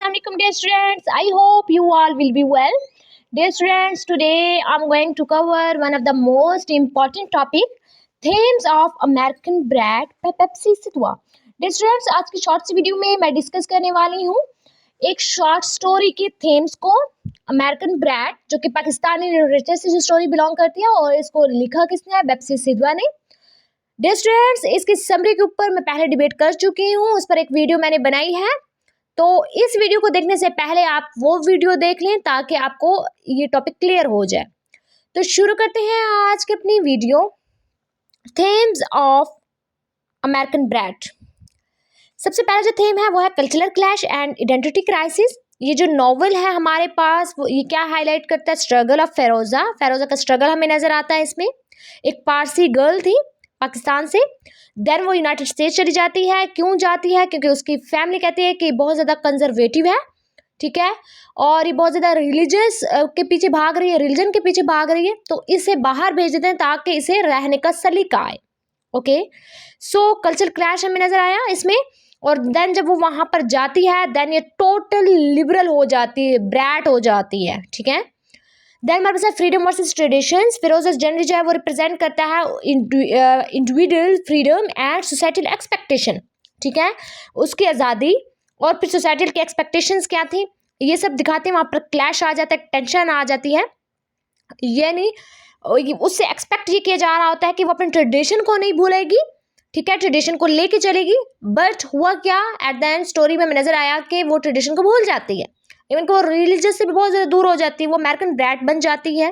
Assalamualaikum dear students. I hope you all will be well. Dear students, today I'm going to cover one of the most important topic, themes of American Bread by Pepsi Sidwa. Dear students, आज की short सी video में मैं discuss करने वाली हूँ एक short story के थीम्स को, अमेरिकन ब्रेड जो कि पाकिस्तानी लिटरेचर से जो स्टोरी बिलोंग करती है और इसको लिखा किसने है, पेप्सी सिधवा ने। डियर स्टूडेंट्स, इसकी समरी के ऊपर मैं पहले डिबेट कर चुकी हूँ, उस पर एक वीडियो मैंने बनाई है, तो इस वीडियो को देखने से पहले आप वो वीडियो देख लें ताकि आपको ये टॉपिक क्लियर हो जाए। तो शुरू करते हैं आज की अपनी video, themes of American bread. सबसे पहला जो थीम है वो है cultural clash and identity crisis. ये जो नॉवल है हमारे पास वो ये क्या हाईलाइट करता है, स्ट्रगल ऑफ फेरोजा का स्ट्रगल हमें नजर आता है इसमें। एक पारसी गर्ल थी पाकिस्तान से, देन वो यूनाइटेड स्टेट्स चली जाती है। क्यों जाती है? क्योंकि उसकी फैमिली कहती है कि बहुत ज़्यादा कंजर्वेटिव है, ठीक है, और ये बहुत ज़्यादा रिलीजियस के पीछे भाग रही है, रिलीजन के पीछे भाग रही है, तो इसे बाहर भेज देते हैं ताकि इसे रहने का सलीका आए। ओके, सो कल्चरल क्लैश हमें नज़र आया इसमें। और देन जब वो वहाँ पर जाती है देन ये टोटल लिबरल हो जाती है, ब्रैट हो जाती है, ठीक है। देन हमारे पास है फ्रीडम वर्सेस ट्रेडिशंस। फिरोजा जनरली जो है वो रिप्रेजेंट करता है individual freedom and societal expectation, ठीक है, उसकी आज़ादी और फिर सोसाइटल की एक्सपेक्टेशंस क्या थी ये सब दिखाते हैं। वहाँ पर क्लैश आ जाता है, टेंशन आ जाती है, यानी उससे एक्सपेक्ट ये किया जा रहा होता है कि वो अपने ट्रेडिशन को नहीं भूलेगी, ठीक है, ट्रेडिशन को लेके चलेगी, बट हुआ क्या, एट द एंड स्टोरी में नजर आया कि वो ट्रेडिशन को भूल जाती है, इवन को रिलीजियस से भी बहुत ज़्यादा दूर हो जाती है, वो अमेरिकन ब्रैट बन जाती है,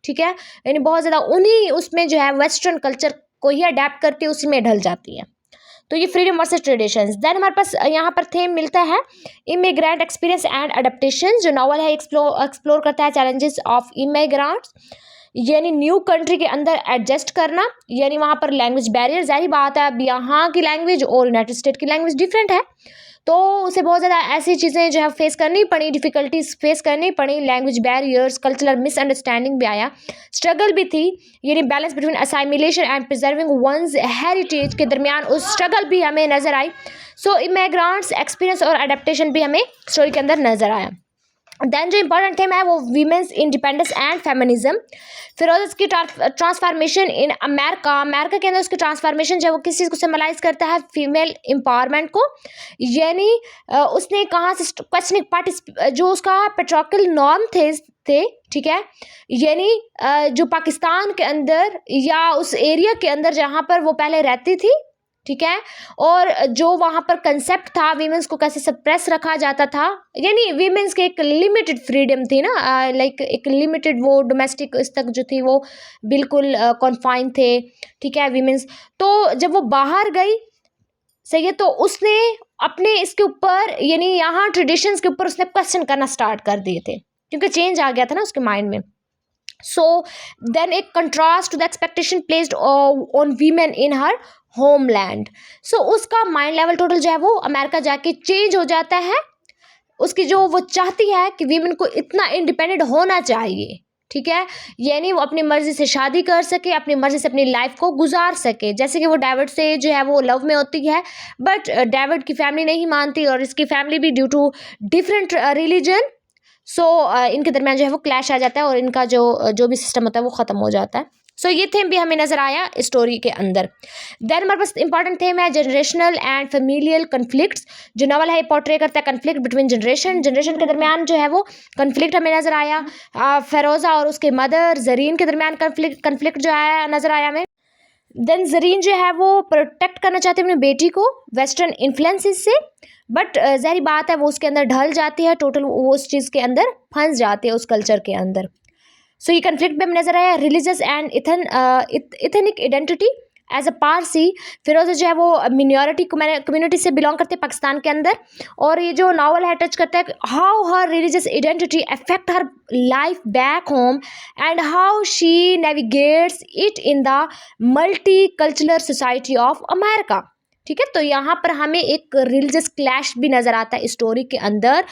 ठीक है, यानी बहुत ज़्यादा उन्हीं उसमें जो है वेस्टर्न कल्चर को ही अडेप्ट करके उसी में ढल जाती है। तो ये फ्रीडम वर्सेस ट्रेडिशंस। देन हमारे पास यहाँ पर थीम मिलता है इमिग्रेंट एक्सपीरियंस एंड अडेप्टेशन। जो नॉवल है एक्सप्लोर करता है चैलेंजेस ऑफ इमिग्रेंट्स, यानी न्यू कंट्री के अंदर एडजस्ट करना, यानी वहाँ पर लैंग्वेज बैरियर, जाहिर बात है अब यहाँ की लैंग्वेज और यूनाइटेड स्टेट की लैंग्वेज डिफरेंट है, तो उसे बहुत ज़्यादा ऐसी चीज़ें जो है फेस करनी पड़ी, डिफ़िकल्टीज फेस करनी पड़ी, लैंग्वेज बैरियर्स, कल्चरल मिसअंडरस्टैंडिंग भी आया, स्ट्रगल भी थी, यानी balance between assimilation and preserving one's heritage के दरमियान उस स्ट्रगल भी हमें नज़र आई। सो इमिग्रेंट्स एक्सपीरियंस और अडेप्टेशन भी हमें स्टोरी के अंदर नज़र आया। देन जो इंपॉर्टेंट थीम है वो वीमेंस इंडिपेंडेंस एंड फेमिनिज्म। फिर उसकी ट्रांसफॉर्मेशन इन अमेरिका के अंदर उसकी ट्रांसफॉर्मेशन जो वो किस चीज़ को सिम्बलाइज करता है, फीमेल एम्पावरमेंट को, यानी उसने कहाँ से क्वेश्चनिंग पार्टी जो उसका पेट्रियार्कल नॉर्म थे, ठीक है, यानी जो पाकिस्तान के अंदर या उस एरिया के अंदर जहाँ पर वो पहले रहती थी, ठीक है, और जो वहाँ पर कंसेप्ट था वीमेंस को कैसे सप्रेस रखा जाता था, यानी वीमेंस के एक लिमिटेड फ्रीडम थी ना, लाइक एक लिमिटेड, वो डोमेस्टिक इस तक जो थी वो बिल्कुल कॉन्फाइन थे, ठीक है, वीमेंस। तो जब वो बाहर गई, सही है, तो उसने अपने इसके ऊपर यानी यहाँ ट्रेडिशंस के ऊपर उसने क्वेश्चन करना स्टार्ट कर दिए थे क्योंकि चेंज आ गया था ना उसके माइंड में। सो देन एक contrast to the expectation placed on women in her homeland. So उसका माइंड लेवल टोटल जो है वो अमेरिका जाके चेंज हो जाता है। उसकी जो वो चाहती है कि वीमेन को इतना इंडिपेंडेंट होना चाहिए, ठीक है, यानी वो अपनी मर्जी से शादी कर सके, अपनी मर्जी से अपनी लाइफ को गुजार सके। जैसे कि वो डेविड से जो है वो लव में होती है, बट डेविड की फैमिली नहीं मानती और इसकी फैमिली भी ड्यू टू डिफरेंट रिलीजन, सो इनके दरमियान जो है वो क्लैश आ जाता है और इनका जो भी सिस्टम होता है वो ख़त्म हो जाता है। सो ये थीम भी हमें नज़र आया स्टोरी के अंदर। देन हमारे पास इंपॉर्टेंट थीम है जनरेशनल एंड फेमिलियल कन्फ्लिक्ट्स। जो नॉवल है पोर्ट्रे करता है कन्फ्लिक्ट बिटवीन जनरेशन के दरमियान जो है वो कन्फ्लिक्ट हमें नज़र आया। फेरोज़ा और उसके मदर जरीन के दरमियान कन्फ्लिक्ट जो है नज़र आया हमें। देन जरीन जो है वो प्रोटेक्ट करना चाहती है अपनी बेटी को वेस्टर्न इन्फ्लुएंसेस से, बट जाहिर बात है वो उसके अंदर ढल जाती है, टोटल वो उस चीज़ के अंदर फंस जाती है, उस कल्चर के अंदर। सो ये कन्फ्लिक्ट में नजर आया religious and ethnic identity as a Parsi. Firoza जो है वो मिनॉरिटी कम्युनिटी से बिलोंग करते हैं पाकिस्तान के अंदर, और ये जो नावल है टच करता है how her religious identity affect her life back home and how she navigates it in the multi cultural society of America, ठीक है। तो यहाँ पर हमें एक रिलीजियस क्लैश भी नज़र आता है स्टोरी के अंदर,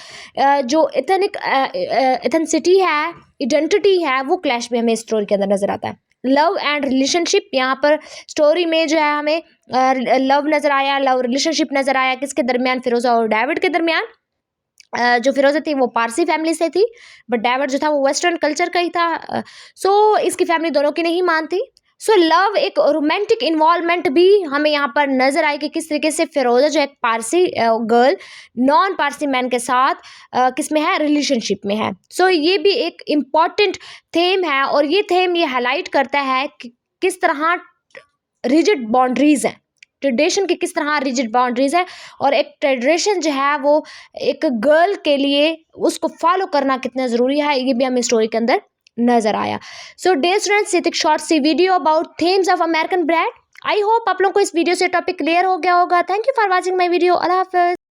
जो एथेनिसिटी है, आइडेंटिटी है, वो क्लैश भी हमें स्टोरी के अंदर नज़र आता है। लव एंड रिलेशनशिप, यहाँ पर स्टोरी में जो है हमें लव नज़र आया, लव रिलेशनशिप नज़र आया, किसके दरमियान, फिरोज़ा और डेविड के दरमियान। जो फिरोज़ा थी वो पारसी फैमिली से थी, बट डेविड जो था वो वेस्टर्न कल्चर का ही था। सो इसकी फैमिली दोनों की नहीं मानती। सो लव एक रोमांटिक इन्वॉल्वमेंट भी हमें यहाँ पर नजर आई कि किस तरीके से फिरोज़ा जो एक Parsi girl non Parsi man के साथ किस में है, रिलेशनशिप में है। सो ये भी एक इम्पॉर्टेंट थीम है, और ये थीम ये हाईलाइट करता है कि किस तरह रिजिड बाउंड्रीज है, ट्रेडिशन की किस तरह रिजिड बाउंड्रीज है, और एक ट्रेडिशन जो है वो एक गर्ल के लिए उसको फॉलो करना कितना ज़रूरी है, ये भी हमें स्टोरी के अंदर नजर आया। सो डियर स्टूडेंट्स, ये एक शॉर्ट सी video about themes of American bread. I hope आप लोगों को इस वीडियो से टॉपिक क्लियर हो गया होगा। Thank you for watching my video. Allah हाफिज़।